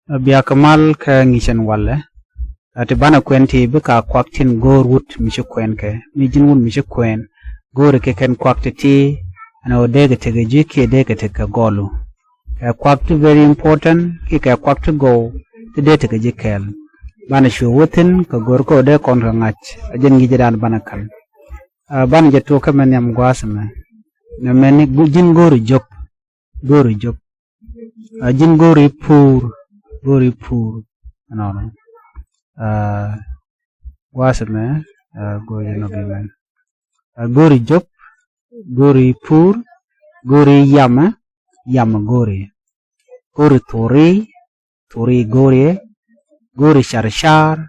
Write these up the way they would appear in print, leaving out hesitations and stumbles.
Biya kamal ka ngishan wale. Ati bana kwenti bika kwaktin gor wut mishu kwen ke. Mijin wun mishu kwen. Gor ke ken kwakti ti. Ana odega tege jiki dega tege golu. Ka kwakti very important. Ki ka kwakti go. Ti de tege jikel. Bana shu wutin ka gor ko de konra ngach. Ajen ngijidan bana kal. Bana jatu ka menyam gwasame. Na meni jin gori jok. Gori jok. Jin gori pur. Gori pur. Ano. Wasame. Gori nobimen. Gori jok. Gori pur. Gori yama. Yama gori. Gori tori. Tori gori. Gori sharshar.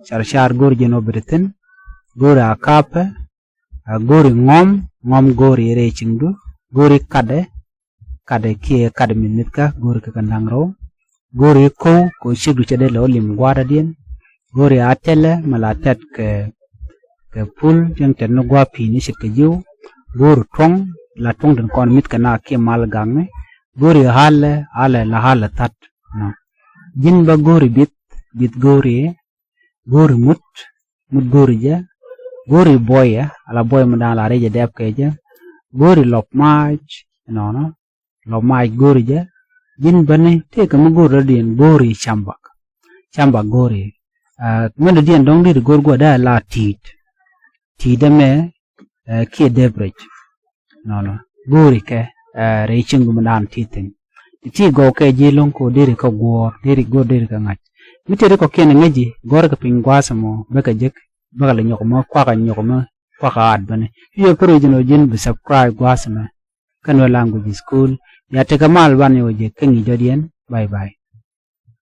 Sharshar gori jenobritin. Gori akape. Gori ngom. Ngom gori rechindu. Gori kade. Kade kie kade mimitka. Gori kakandangro. Gori ko shidu chade lo lim gwada dien. Gori atele malatet ke pul yang tenu gwa pini sit ke jiu. Gori tong la tong dan kon mit kana ke mal gange. Gori hale la hale tat no. Jin ba gori bit gori. Gori mut gori ja. Gori boy ya ala boy mandala reja dep ke ja. Gori lop maj no. Lop maj gori ja. Jin bane te kamu gori dien gori chambak. Chambak gori. Ngene dien dong di gor gwa da la tit. Tidame ke debrech. No. Gori ke reaching gumadan titing. Ti go ke jilong ko diri ko gor, diri go diri ka ngach. Mitere ko kene ngeji gor ka pingwasa mo beka jek baka le nyokoma kwa ka ad bane. Yo pero jino jin bi subscribe gwasa me. Kanwa language school. Ya teka mal bane oje kengi jodien. Bye bye.